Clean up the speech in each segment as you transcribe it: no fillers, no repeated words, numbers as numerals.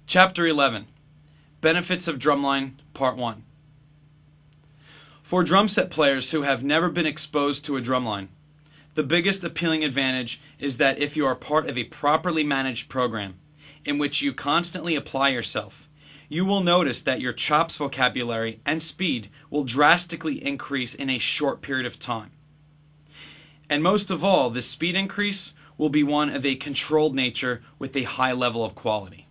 Chapter 11. Benefits of Drumline, Part 1. For drum set players who have never been exposed to a drumline, the biggest appealing advantage is that if you are part of a properly managed program in which you constantly apply yourself, you will notice that your chops vocabulary and speed will drastically increase in a short period of time. And most of all, this speed increase will be one of a controlled nature with a high level of quality.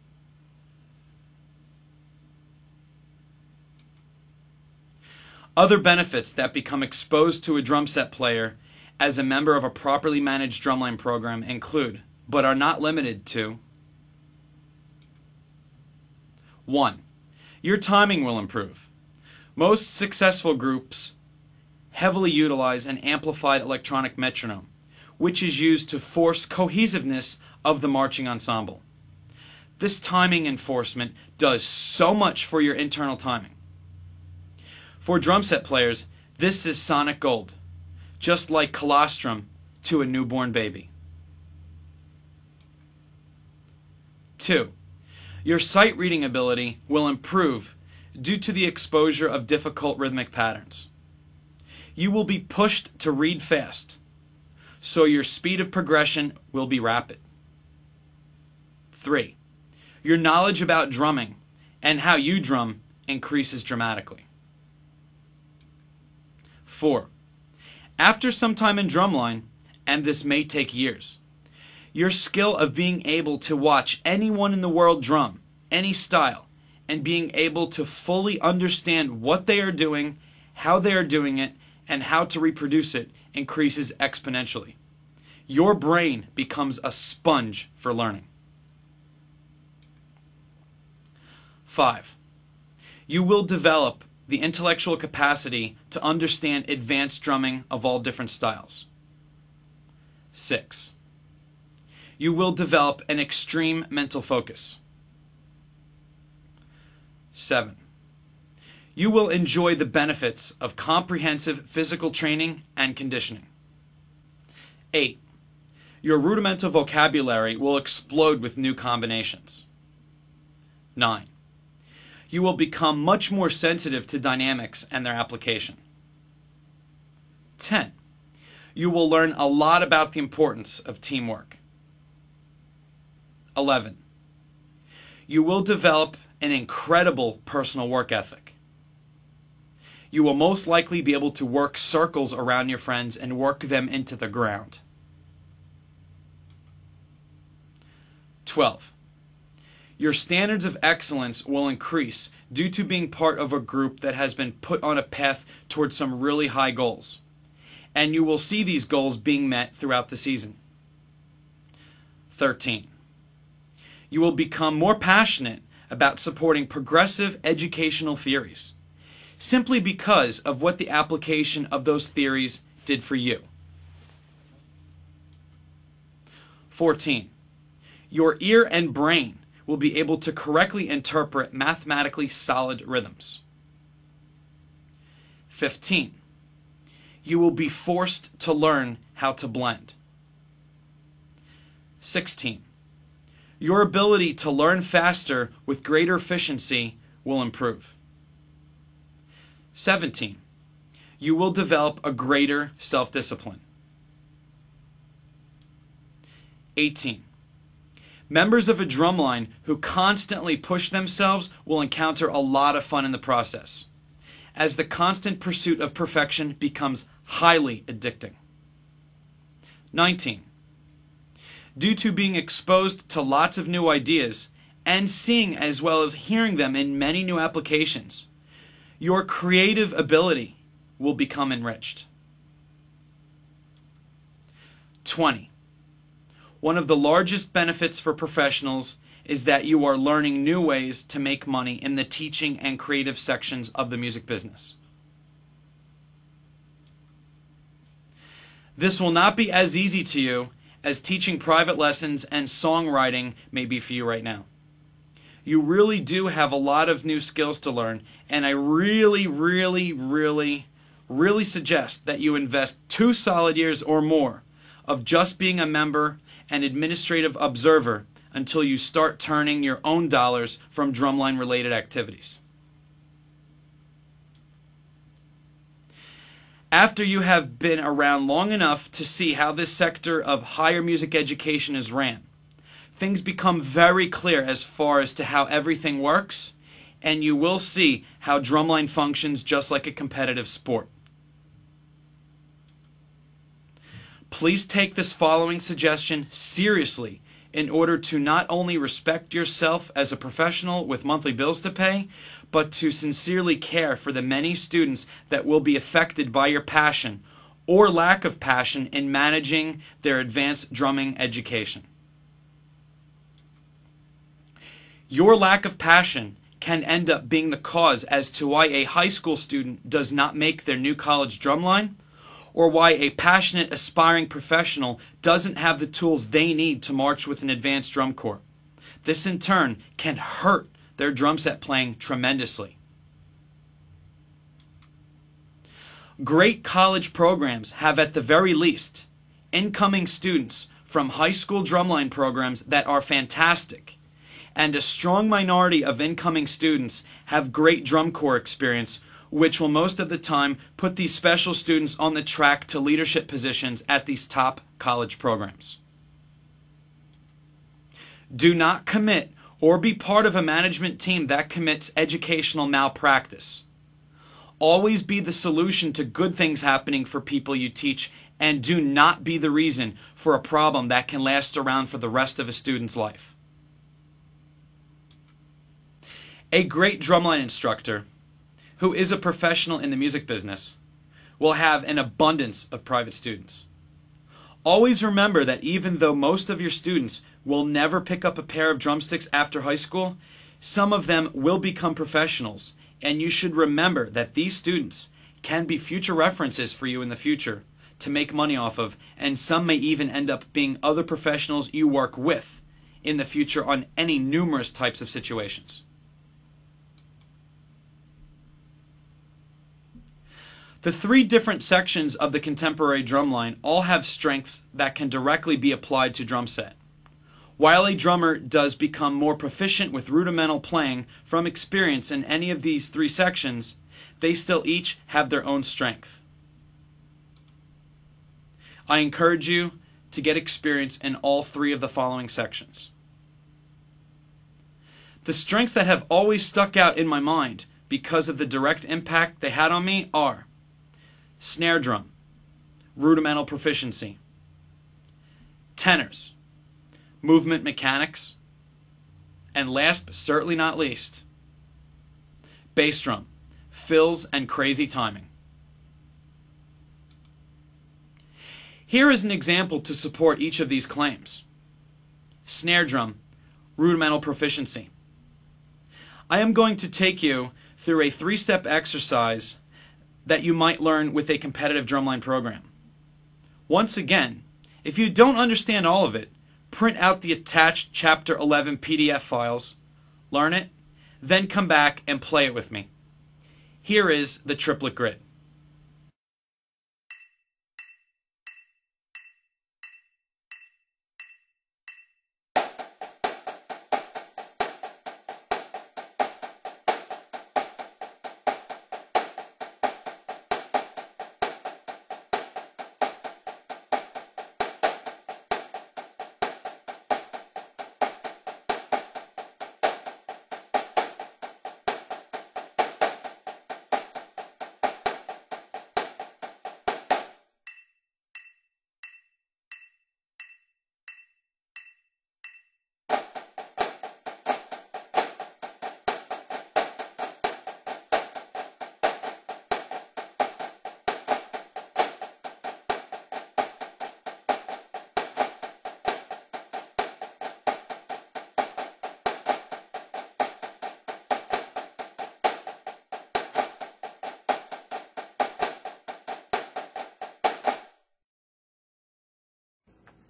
Other benefits that become exposed to a drum set player as a member of a properly managed drumline program include, but are not limited to: 1. Your timing will improve. Most successful groups heavily utilize an amplified electronic metronome, which is used to force cohesiveness of the marching ensemble. This timing enforcement does so much for your internal timing. For drum set players, this is sonic gold, just like colostrum to a newborn baby. 2. Your sight reading ability will improve due to the exposure of difficult rhythmic patterns. You will be pushed to read fast, so your speed of progression will be rapid. 3. Your knowledge about drumming and how you drum increases dramatically. 4. After some time in drumline, and this may take years, your skill of being able to watch anyone in the world drum, any style, and being able to fully understand what they are doing, how they are doing it, and how to reproduce it increases exponentially. Your brain becomes a sponge for learning. 5. You will develop the intellectual capacity to understand advanced drumming of all different styles. 6. You will develop an extreme mental focus. 7. You will enjoy the benefits of comprehensive physical training and conditioning. 8. Your rudimental vocabulary will explode with new combinations. 9. You will become much more sensitive to dynamics and their application. 10. You will learn a lot about the importance of teamwork. 11. You will develop an incredible personal work ethic. You will most likely be able to work circles around your friends and work them into the ground. 12. Your standards of excellence will increase due to being part of a group that has been put on a path towards some really high goals, and you will see these goals being met throughout the season. 13. You will become more passionate about supporting progressive educational theories, simply because of what the application of those theories did for you. 14. Your ear and brain will be able to correctly interpret mathematically solid rhythms. 15. You will be forced to learn how to blend. 16. Your ability to learn faster with greater efficiency will improve. 17. You will develop a greater self-discipline. 18. Members of a drumline who constantly push themselves will encounter a lot of fun in the process, as the constant pursuit of perfection becomes highly addicting. 19. Due to being exposed to lots of new ideas and seeing as well as hearing them in many new applications, your creative ability will become enriched. 20. One of the largest benefits for professionals is that you are learning new ways to make money in the teaching and creative sections of the music business. This will not be as easy to you as teaching private lessons and songwriting may be for you right now. You really do have a lot of new skills to learn, and I really suggest that you invest 2 solid years or more of just being a member and administrative observer until you start turning your own dollars from drumline related activities. After you have been around long enough to see how this sector of higher music education is ran, things become very clear as far as to how everything works, and you will see how drumline functions just like a competitive sport. Please take this following suggestion seriously in order to not only respect yourself as a professional with monthly bills to pay, but to sincerely care for the many students that will be affected by your passion or lack of passion in managing their advanced drumming education. Your lack of passion can end up being the cause as to why a high school student does not make their new college drumline, or why a passionate aspiring professional doesn't have the tools they need to march with an advanced drum corps. This in turn can hurt their drum set playing tremendously. Great college programs have at the very least incoming students from high school drumline programs that are fantastic, and a strong minority of incoming students have great drum corps experience, which will most of the time put these special students on the track to leadership positions at these top college programs. Do not commit or be part of a management team that commits educational malpractice. Always be the solution to good things happening for people you teach, and do not be the reason for a problem that can last around for the rest of a student's life. A great drumline instructor who is a professional in the music business will have an abundance of private students. Always remember that even though most of your students will never pick up a pair of drumsticks after high school, some of them will become professionals, and you should remember that these students can be future references for you in the future to make money off of, and some may even end up being other professionals you work with in the future on any numerous types of situations. The three different sections of the contemporary drumline all have strengths that can directly be applied to drum set. While a drummer does become more proficient with rudimental playing from experience in any of these three sections, they still each have their own strength. I encourage you to get experience in all three of the following sections. The strengths that have always stuck out in my mind because of the direct impact they had on me are snare drum, rudimental proficiency; tenors, movement mechanics; and last but certainly not least, bass drum, fills and crazy timing. Here is an example to support each of these claims. Snare drum, rudimental proficiency. I am going to take you through a three-step exercise that you might learn with a competitive drumline program. Once again, if you don't understand all of it, print out the attached Chapter 11 PDF files, learn it, then come back and play it with me. Here is the triplet grid.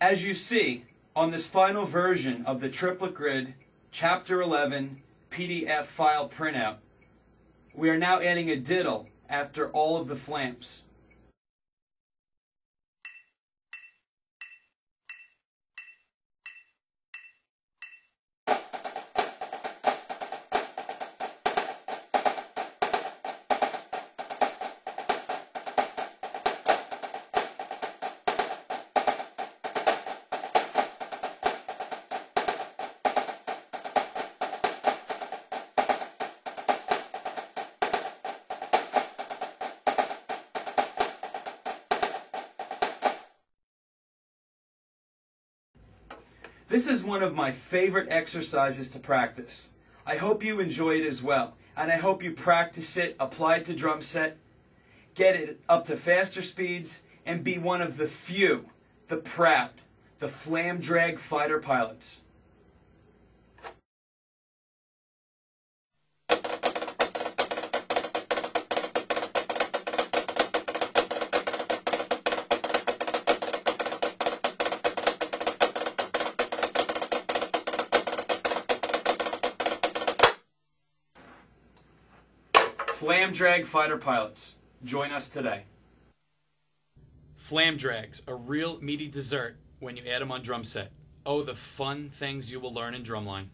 As you see on this final version of the triplet grid Chapter 11 PDF file printout, we are now adding a diddle after all of the flamps. This is one of my favorite exercises to practice. I hope you enjoy it as well, and I hope you practice it, apply it to drum set, get it up to faster speeds, and be one of the few, the proud, the Flam Drag fighter pilots. Flam Drag fighter pilots, join us today. Flam Drags, a real meaty dessert when you add them on drum set. Oh, the fun things you will learn in drumline.